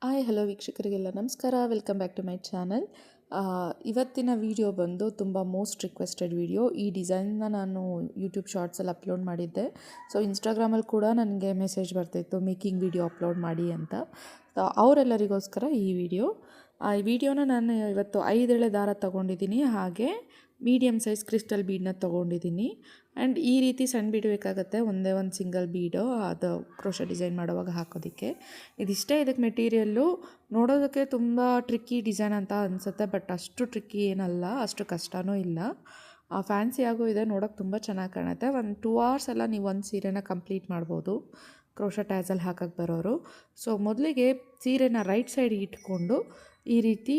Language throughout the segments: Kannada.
ಹಾಯ್ ಹಲೋ ವೀಕ್ಷಕರಿಗೆಲ್ಲ ನಮಸ್ಕಾರ. Welcome back to my channel. ಇವತ್ತಿನ ವಿಡಿಯೋ ಬಂದು ತುಂಬ ಮೋಸ್ಟ್ ರಿಕ್ವೆಸ್ಟೆಡ್ ವಿಡಿಯೋ. ಈ ಡಿಸೈನ್ನ ನಾನು ಯೂಟ್ಯೂಬ್ ಶಾರ್ಟ್ಸಲ್ಲಿ ಅಪ್ಲೋಡ್ ಮಾಡಿದ್ದೆ. ಸೊ ಇನ್ಸ್ಟಾಗ್ರಾಮಲ್ಲಿ ಕೂಡ ನನಗೆ ಮೆಸೇಜ್ ಬರ್ತಾಯಿತ್ತು ಮೇಕಿಂಗ್ ವಿಡಿಯೋ ಅಪ್ಲೋಡ್ ಮಾಡಿ ಅಂತ. ಅವರೆಲ್ಲರಿಗೋಸ್ಕರ ಈ ವಿಡಿಯೋ. ಈ ವಿಡಿಯೋನ ನಾನು ಇವತ್ತು 5 ಎಳೆ ದಾರ ತೊಗೊಂಡಿದ್ದೀನಿ, ಹಾಗೆ ಮೀಡಿಯಮ್ ಸೈಜ್ ಕ್ರಿಸ್ಟಲ್ ಬೀಡನ್ನ ತೊಗೊಂಡಿದ್ದೀನಿ. ಆ್ಯಂಡ್ ಈ ರೀತಿ ಸಣ್ಣ ಬೀಡ್ ಬೇಕಾಗುತ್ತೆ, ಒಂದೇ ಒಂದು ಸಿಂಗಲ್ ಬೀಡು ಅದು ಕ್ರೋಶ ಡಿಸೈನ್ ಮಾಡುವಾಗ ಹಾಕೋದಕ್ಕೆ. ಇದಿಷ್ಟೇ ಇದಕ್ಕೆ ಮೆಟೀರಿಯಲ್ಲು. ನೋಡೋದಕ್ಕೆ ತುಂಬ ಟ್ರಿಕ್ಕಿ ಡಿಸೈನ್ ಅಂತ ಅನಿಸುತ್ತೆ, ಬಟ್ ಅಷ್ಟು ಟ್ರಿಕ್ಕಿ ಏನಲ್ಲ, ಅಷ್ಟು ಕಷ್ಟವೂ ಇಲ್ಲ. ಫ್ಯಾನ್ಸಿಯಾಗೂ ಇದೆ, ನೋಡೋಕೆ ತುಂಬ ಚೆನ್ನಾಗಿ ಕಾಣುತ್ತೆ. ಒಂದು 2 ಅವರ್ಸ್ ಎಲ್ಲ ನೀವು ಒಂದು ಸೀರೆನ ಕಂಪ್ಲೀಟ್ ಮಾಡ್ಬೋದು ಕ್ರೋಶ ಟ್ಯಾಸಲ್ಲಿ ಹಾಕಕ್ಕೆ ಬರೋರು. ಸೊ ಮೊದಲಿಗೆ ಸೀರೆನ ರೈಟ್ ಸೈಡ್ ಇಟ್ಕೊಂಡು ಈ ರೀತಿ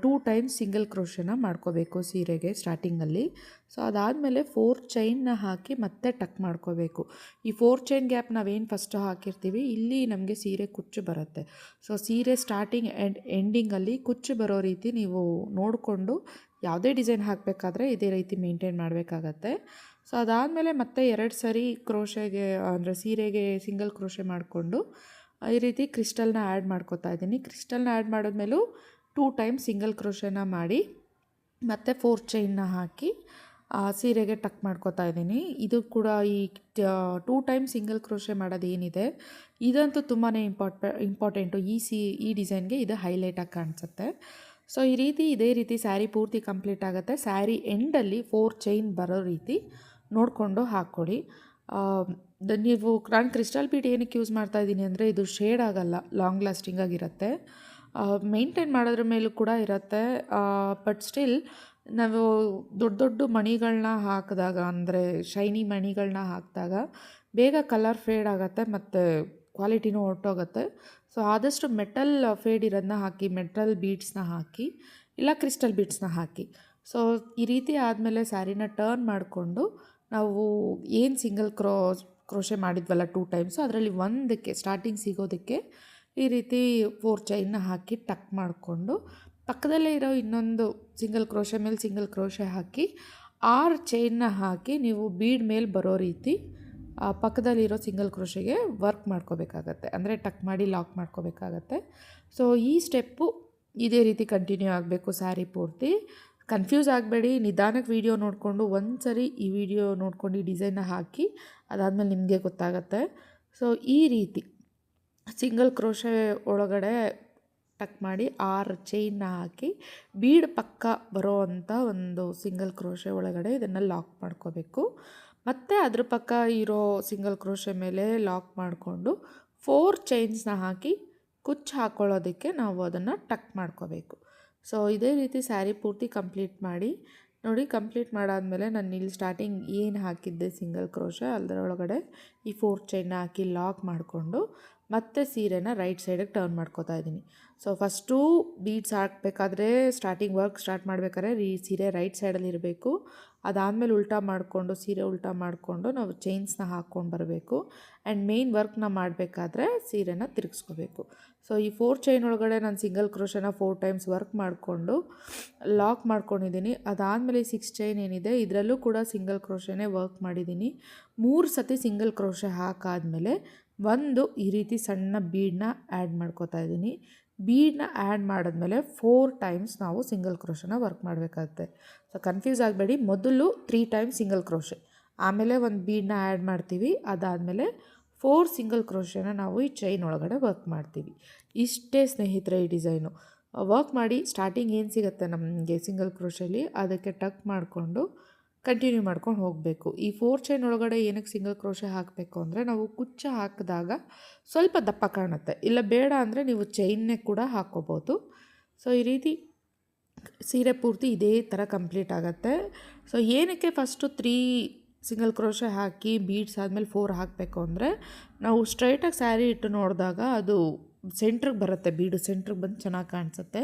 2 ಟೈಮ್ಸ್ ಸಿಂಗಲ್ ಕ್ರೋಶನ ಮಾಡ್ಕೋಬೇಕು ಸೀರೆಗೆ ಸ್ಟಾರ್ಟಿಂಗಲ್ಲಿ. ಸೊ ಅದಾದಮೇಲೆ 4 ಚೈನ್ನ ಹಾಕಿ ಮತ್ತೆ ಟಕ್ ಮಾಡ್ಕೋಬೇಕು. ಈ 4 ಚೈನ್ ಗ್ಯಾಪ್ ನಾವೇನು ಫಸ್ಟ್ ಹಾಕಿರ್ತೀವಿ, ಇಲ್ಲಿ ನಮಗೆ ಸೀರೆ ಕುಚ್ಚು ಬರುತ್ತೆ. ಸೊ ಸೀರೆ ಸ್ಟಾರ್ಟಿಂಗ್ ಆ್ಯಂಡ್ ಎಂಡಿಂಗಲ್ಲಿ ಕುಚ್ಚು ಬರೋ ರೀತಿ ನೀವು ನೋಡಿಕೊಂಡು ಯಾವುದೇ ಡಿಸೈನ್ ಹಾಕಬೇಕಾದ್ರೆ ಇದೇ ರೀತಿ ಮೇಂಟೈನ್ ಮಾಡಬೇಕಾಗತ್ತೆ. ಸೊ ಅದಾದಮೇಲೆ ಮತ್ತೆ 2 ಸರಿ ಕ್ರೋಶೆಗೆ ಅಂದರೆ ಸೀರೆಗೆ ಸಿಂಗಲ್ ಕ್ರೋಶೆ ಮಾಡಿಕೊಂಡು ಈ ರೀತಿ ಕ್ರಿಸ್ಟಲ್ನ ಆ್ಯಡ್ ಮಾಡ್ಕೋತಾ ಇದ್ದೀನಿ. ಕ್ರಿಸ್ಟಲ್ನ ಆ್ಯಡ್ ಮಾಡಿದ್ಮೇಲೂ 2 ಟೈಮ್ಸ್ ಸಿಂಗಲ್ ಕ್ರೋಶೆನ ಮಾಡಿ ಮತ್ತು 4 ಚೈನ್ನ ಹಾಕಿ ಸೀರೆಗೆ ಟಕ್ ಮಾಡ್ಕೋತಾ ಇದ್ದೀನಿ. ಇದು ಕೂಡ ಈ 2 ಟೈಮ್ಸ್ ಸಿಂಗಲ್ ಕ್ರೋಶೆ ಮಾಡೋದೇನಿದೆ ಇದಂತೂ ತುಂಬಾ ಇಂಪಾರ್ಟೆಂಟು. ಈ ಡಿಸೈನ್ಗೆ ಇದು ಹೈಲೈಟಾಗಿ ಕಾಣಿಸುತ್ತೆ. ಸೊ ಈ ರೀತಿ ಇದೇ ರೀತಿ ಸ್ಯಾರಿ ಪೂರ್ತಿ ಕಂಪ್ಲೀಟ್ ಆಗುತ್ತೆ. ಸ್ಯಾರಿ ಎಂಡಲ್ಲಿ 4 ಚೈನ್ ಬರೋ ರೀತಿ ನೋಡಿಕೊಂಡು ಹಾಕ್ಕೊಡಿ. ನಾನು ಕ್ರಿಸ್ಟಲ್ ಬೀಡ್ ಏನಕ್ಕೆ ಯೂಸ್ ಮಾಡ್ತಾಯಿದ್ದೀನಿ ಅಂದರೆ ಇದು ಶೇಡ್ ಆಗೋಲ್ಲ, ಲಾಂಗ್ ಲಾಸ್ಟಿಂಗ್ ಆಗಿರುತ್ತೆ. ಮೇಂಟೈನ್ ಮಾಡೋದ್ರ ಮೇಲೂ ಕೂಡ ಇರುತ್ತೆ. ಬಟ್ ಸ್ಟಿಲ್ ನಾವು ದೊಡ್ಡ ದೊಡ್ಡ ಮಣಿಗಳನ್ನ ಹಾಕಿದಾಗ, ಅಂದರೆ ಶೈನಿ ಮಣಿಗಳನ್ನ ಹಾಕಿದಾಗ ಬೇಗ ಕಲರ್ ಫೇಡ್ ಆಗುತ್ತೆ ಮತ್ತು ಕ್ವಾಲಿಟಿನೂ ಹೊರಟೋಗುತ್ತೆ. ಸೊ ಆದಷ್ಟು ಮೆಟಲ್ ಫೇಡ್ ಇರೋದನ್ನ ಹಾಕಿ, ಮೆಟಲ್ ಬೀಡ್ಸ್ನ ಹಾಕಿ, ಇಲ್ಲ ಕ್ರಿಸ್ಟಲ್ ಬೀಡ್ಸ್ನ ಹಾಕಿ. ಸೊ ಈ ರೀತಿ ಆದಮೇಲೆ ಸ್ಯಾರಿನ ಟರ್ನ್ ಮಾಡಿಕೊಂಡು ನಾವು ಏನು ಸಿಂಗಲ್ ಕ್ರೋಶೆ ಮಾಡಿದ್ವಲ್ಲ 2 ಟೈಮ್ಸು, ಅದರಲ್ಲಿ ಒಂದಕ್ಕೆ ಸ್ಟಾರ್ಟಿಂಗ್ ಸಿಗೋದಕ್ಕೆ ಈ ರೀತಿ 4 ಚೈನ್ನ ಹಾಕಿ ಟಕ್ ಮಾಡಿಕೊಂಡು ಪಕ್ಕದಲ್ಲೇ ಇರೋ ಇನ್ನೊಂದು ಸಿಂಗಲ್ ಕ್ರೋಶೆ ಮೇಲೆ ಸಿಂಗಲ್ ಕ್ರೋಶೆ ಹಾಕಿ 6 ಚೈನ್ನ ಹಾಕಿ ನೀವು ಬೀಡ್ ಮೇಲೆ ಬರೋ ರೀತಿ ಪಕ್ಕದಲ್ಲಿರೋ ಸಿಂಗಲ್ ಕ್ರೋಶೆಗೆ ವರ್ಕ್ ಮಾಡ್ಕೋಬೇಕಾಗತ್ತೆ, ಅಂದರೆ ಟಕ್ ಮಾಡಿ ಲಾಕ್ ಮಾಡ್ಕೋಬೇಕಾಗತ್ತೆ. ಸೊ ಈ ಸ್ಟೆಪ್ಪು ಇದೇ ರೀತಿ ಕಂಟಿನ್ಯೂ ಆಗಬೇಕು ಸ್ಯಾರಿ ಪೂರ್ತಿ. ಕನ್ಫ್ಯೂಸ್ ಆಗಬೇಡಿ, ನಿಧಾನಕ್ಕೆ ವೀಡಿಯೋ ನೋಡಿಕೊಂಡು ಒಂದು ಸರಿ ಈ ವಿಡಿಯೋ ನೋಡ್ಕೊಂಡು ಈ ಡಿಸೈನ್ನ ಹಾಕಿ, ಅದಾದಮೇಲೆ ನಿಮಗೆ ಗೊತ್ತಾಗತ್ತೆ. ಸೊ ಈ ರೀತಿ ಸಿಂಗಲ್ ಕ್ರೋಶೆ ಒಳಗಡೆ ಟಕ್ ಮಾಡಿ 6 ಚೈನ್ನ ಹಾಕಿ ಬೀಡ್ ಪಕ್ಕ ಬರೋ ಅಂಥ ಒಂದು ಸಿಂಗಲ್ ಕ್ರೋಶೆ ಒಳಗಡೆ ಇದನ್ನು ಲಾಕ್ ಮಾಡ್ಕೋಬೇಕು. ಮತ್ತು ಅದ್ರ ಪಕ್ಕ ಇರೋ ಸಿಂಗಲ್ ಕ್ರೋಶೆ ಮೇಲೆ ಲಾಕ್ ಮಾಡಿಕೊಂಡು 4 ಚೈನ್ಸ್ನ ಹಾಕಿ ಕುಚ್ಚು ಹಾಕ್ಕೊಳ್ಳೋದಕ್ಕೆ ನಾವು ಅದನ್ನು ಟಕ್ ಮಾಡ್ಕೋಬೇಕು. ಸೊ ಇದೇ ರೀತಿ ಸ್ಯಾರಿ ಪೂರ್ತಿ ಕಂಪ್ಲೀಟ್ ಮಾಡಿ ನೋಡಿ. ಕಂಪ್ಲೀಟ್ ಮಾಡಾದಮೇಲೆ ನಾನು ಇಲ್ಲಿ ಸ್ಟಾರ್ಟಿಂಗ್ ಏನು ಹಾಕಿದ್ದೆ ಸಿಂಗಲ್ ಕ್ರೋಶೆ ಅದರೊಳಗಡೆ ಈ 4 ಚೈನ್ನ ಹಾಕಿ ಲಾಕ್ ಮಾಡಿಕೊಂಡು ಮತ್ತೆ ಸೀರೆನ ರೈಟ್ ಸೈಡಿಗೆ ಟರ್ನ್ ಮಾಡ್ಕೋತಾ ಇದ್ದೀನಿ. ಸೊ ಫಸ್ಟು ಬೀಡ್ಸ್ ಹಾಕಬೇಕಾದ್ರೆ ಸ್ಟಾರ್ಟಿಂಗ್ ವರ್ಕ್ ಸ್ಟಾರ್ಟ್ ಮಾಡಬೇಕಾದ್ರೆ ಸೀರೆ ರೈಟ್ ಸೈಡಲ್ಲಿ ಇರಬೇಕು. ಅದಾದಮೇಲೆ ಉಲ್ಟಾ ಮಾಡಿಕೊಂಡು ಸೀರೆ ಉಲ್ಟಾ ಮಾಡಿಕೊಂಡು ನಾವು ಚೈನ್ಸ್ನ ಹಾಕ್ಕೊಂಡು ಬರಬೇಕು. ಆ್ಯಂಡ್ ಮೇನ್ ವರ್ಕ್ನ ಮಾಡಬೇಕಾದ್ರೆ ಸೀರೆನ ತಿರುಗಿಸ್ಕೋಬೇಕು. ಸೊ ಈ 4 ಚೈನ್ ಒಳಗಡೆ ನಾನು ಸಿಂಗಲ್ ಕ್ರೋಶನ 4 ಟೈಮ್ಸ್ ವರ್ಕ್ ಮಾಡಿಕೊಂಡು ಲಾಕ್ ಮಾಡ್ಕೊಂಡಿದ್ದೀನಿ. ಅದಾದಮೇಲೆ 6 ಚೈನ್ ಏನಿದೆ ಇದರಲ್ಲೂ ಕೂಡ ಸಿಂಗಲ್ ಕ್ರೋಶನೇ ವರ್ಕ್ ಮಾಡಿದ್ದೀನಿ. 3 ಸತಿ ಸಿಂಗಲ್ ಕ್ರೋಶೆ ಹಾಕಾದಮೇಲೆ ಒಂದು ಈ ರೀತಿ ಸಣ್ಣ ಬೀಡನ್ನ ಆ್ಯಡ್ ಮಾಡ್ಕೋತಾ ಇದ್ದೀನಿ. ಬೀಡನ್ನ ಆ್ಯಡ್ ಮಾಡಿದ್ಮೇಲೆ 4 ಟೈಮ್ಸ್ ನಾವು ಸಿಂಗಲ್ ಕ್ರೋಶನ ವರ್ಕ್ ಮಾಡಬೇಕಾಗುತ್ತೆ. ಸೊ ಕನ್ಫ್ಯೂಸ್ ಆಗಬೇಡಿ, ಮೊದಲು 3 ಟೈಮ್ಸ್ ಸಿಂಗಲ್ ಕ್ರೋಶೆ, ಆಮೇಲೆ ಒಂದು ಬೀಡನ್ನ ಆ್ಯಡ್ ಮಾಡ್ತೀವಿ, ಅದಾದಮೇಲೆ 4 ಸಿಂಗಲ್ ಕ್ರೋಶೆನ ನಾವು ಈ ಚೈನ್ ಒಳಗಡೆ ವರ್ಕ್ ಮಾಡ್ತೀವಿ. ಇಷ್ಟೇ ಸ್ನೇಹಿತರೆ ಈ ಡಿಸೈನು. ವರ್ಕ್ ಮಾಡಿ ಸ್ಟಾರ್ಟಿಂಗ್ ಏನು ಸಿಗುತ್ತೆ ನಮಗೆ ಸಿಂಗಲ್ ಕ್ರೋಶೆಲಿ ಅದಕ್ಕೆ ಟಕ್ ಮಾಡಿಕೊಂಡು ಕಂಟಿನ್ಯೂ ಮಾಡ್ಕೊಂಡು ಹೋಗಬೇಕು. ಈ 4 ಚೈನ್ ಒಳಗಡೆ ಏನಕ್ಕೆ ಸಿಂಗಲ್ ಕ್ರೋಶೆ ಹಾಕಬೇಕು ಅಂದರೆ ನಾವು ಕುಚ್ಚು ಹಾಕಿದಾಗ ಸ್ವಲ್ಪ ದಪ್ಪ ಕಾಣುತ್ತೆ, ಇಲ್ಲ ಬೇಡ ಅಂದರೆ ನೀವು ಚೈನ್ನೇ ಕೂಡ ಹಾಕ್ಕೋಬೋದು. ಸೊ ಈ ರೀತಿ ಸೀರೆ ಪೂರ್ತಿ ಇದೇ ಥರ ಕಂಪ್ಲೀಟ್ ಆಗುತ್ತೆ. ಸೊ ಏನಕ್ಕೆ ಫಸ್ಟು 3 ಸಿಂಗಲ್ ಕ್ರೋಶೆ ಹಾಕಿ ಬೀಡ್ಸ್ ಆದಮೇಲೆ 4 ಹಾಕಬೇಕು ಅಂದರೆ ನಾವು ಸ್ಟ್ರೈಟಾಗಿ ಸ್ಯಾರಿ ಇಟ್ಟು ನೋಡಿದಾಗ ಅದು ಸೆಂಟ್ರಿಗೆ ಬರುತ್ತೆ, ಬೀಡು ಸೆಂಟ್ರಿಗೆ ಬಂದು ಚೆನ್ನಾಗಿ ಕಾಣಿಸುತ್ತೆ.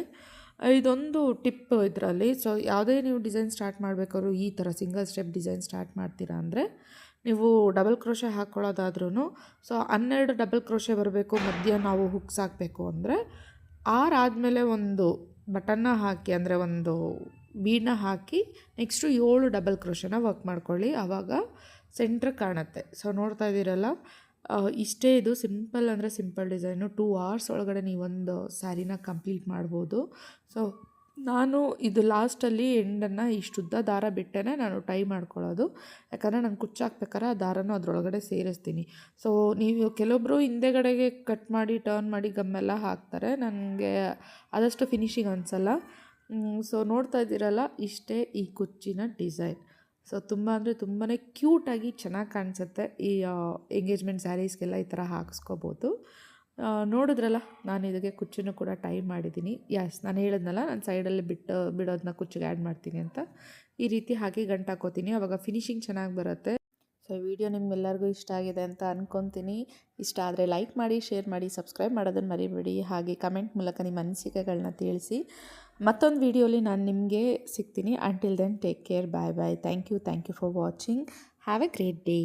ಇದೊಂದು ಟಿಪ್ ಇದರಲ್ಲಿ. ಸೊ ಯಾವುದೇ ನೀವು ಡಿಸೈನ್ ಸ್ಟಾರ್ಟ್ ಮಾಡಬೇಕಾದ್ರೂ ಈ ಥರ ಸಿಂಗಲ್ ಸ್ಟೆಪ್ ಡಿಸೈನ್ ಸ್ಟಾರ್ಟ್ ಮಾಡ್ತೀರಾ ಅಂದರೆ ನೀವು ಡಬಲ್ ಕ್ರೋಶೆ ಹಾಕ್ಕೊಳ್ಳೋದಾದ್ರೂ ಸೊ 12 ಡಬಲ್ ಕ್ರೋಶೆ ಬರಬೇಕು. ಮಧ್ಯ ನಾವು ಹುಕ್ಸ್ ಹಾಕಬೇಕು ಅಂದರೆ 6 ಆದಮೇಲೆ ಒಂದು ಬಟನ್ನ ಹಾಕಿ, ಅಂದರೆ ಒಂದು ಬೀಡನ್ನ ಹಾಕಿ ನೆಕ್ಸ್ಟು 7 ಡಬಲ್ ಕ್ರೋಶೆನ ವರ್ಕ್ ಮಾಡ್ಕೊಳ್ಳಿ, ಆವಾಗ ಸೆಂಟ್ರ್ ಕಾಣುತ್ತೆ. ಸೊ ನೋಡ್ತಾ ಇದ್ದೀರಲ್ಲ, ಇಷ್ಟೇ ಇದು ಸಿಂಪಲ್ ಅಂದರೆ ಸಿಂಪಲ್ ಡಿಸೈನು 2 ಅವರ್ಸ್ ಒಳಗಡೆ ನೀವೊಂದು ಸ್ಯಾರಿನ ಕಂಪ್ಲೀಟ್ ಮಾಡ್ಬೋದು. ಸೊ ನಾನು ಇದು ಲಾಸ್ಟಲ್ಲಿ ಎಂಡನ್ನು ಇಷ್ಟುದ್ದ ದಾರ ಬಿಟ್ಟೇ ನಾನು ಟೈ ಮಾಡ್ಕೊಳ್ಳೋದು. ಯಾಕಂದರೆ ನಾನು ಕುಚ್ಚಾಕ್ಬೇಕಾದ್ರೆ ಆ ದಾರನೂ ಅದರೊಳಗಡೆ ಸೇರಿಸ್ತೀನಿ. ಸೊ ನೀವು ಕೆಲವೊಬ್ಬರು ಹಿಂದೆಗಡೆಗೆ ಕಟ್ ಮಾಡಿ ಟರ್ನ್ ಮಾಡಿ ಗಮ್ಮೆಲ್ಲ ಹಾಕ್ತಾರೆ. ನನಗೆ ಆದಷ್ಟು ಫಿನಿಶಿಂಗ್ ಅನಿಸಲ್ಲ. ಸೊ ನೋಡ್ತಾ ಇದ್ದೀರಲ್ಲ, ಇಷ್ಟೇ ಈ ಕುಚ್ಚಿನ ಡಿಸೈನ್. ಸೊ ತುಂಬ ಅಂದರೆ ತುಂಬಾ ಕ್ಯೂಟಾಗಿ ಚೆನ್ನಾಗಿ ಕಾಣಿಸುತ್ತೆ. ಈ ಎಂಗೇಜ್ಮೆಂಟ್ ಸ್ಯಾರೀಸ್ಗೆಲ್ಲ ಈ ಥರ ಹಾಕಿಸ್ಕೋಬೋದು. ನೋಡಿದ್ರಲ್ಲ, ನಾನು ಇದಕ್ಕೆ ಕುಚ್ಚನ್ನು ಕೂಡ ಟೈ ಮಾಡಿದ್ದೀನಿ. ನಾನು ಹೇಳಿದ್ನಲ್ಲ, ನಾನು ಸೈಡಲ್ಲಿ ಬಿಡೋದನ್ನ ಕುಚ್ಚಿಗೆ ಆ್ಯಡ್ ಮಾಡ್ತೀನಿ ಅಂತ. ಈ ರೀತಿ ಹಾಕಿ ಗಂಟು ಹಾಕೋತೀನಿ, ಆವಾಗ ಫಿನಿಶಿಂಗ್ ಚೆನ್ನಾಗಿ ಬರುತ್ತೆ. ಸೊ ಈ ವಿಡಿಯೋ ನಿಮ್ಗೆಲ್ಲರಿಗೂ ಇಷ್ಟ ಆಗಿದೆ ಅಂತ ಅಂದ್ಕೊತೀನಿ. ಇಷ್ಟ ಆದರೆ ಲೈಕ್ ಮಾಡಿ, ಶೇರ್ ಮಾಡಿ, ಸಬ್ಸ್ಕ್ರೈಬ್ ಮಾಡೋದನ್ನು ಮರಿಬೇಡಿ. ಹಾಗೆ ಕಮೆಂಟ್ ಮೂಲಕ ನಿಮ್ಮ ಅನಿಸಿಕೆಗಳನ್ನ ತಿಳಿಸಿ. ಮತ್ತೊಂದು ವಿಡಿಯೋಲಿ ನಾನು ನಿಮಗೆ ಸಿಗ್ತೀನಿ. Until then take care, bye bye. Thank you for watching. Have a great day.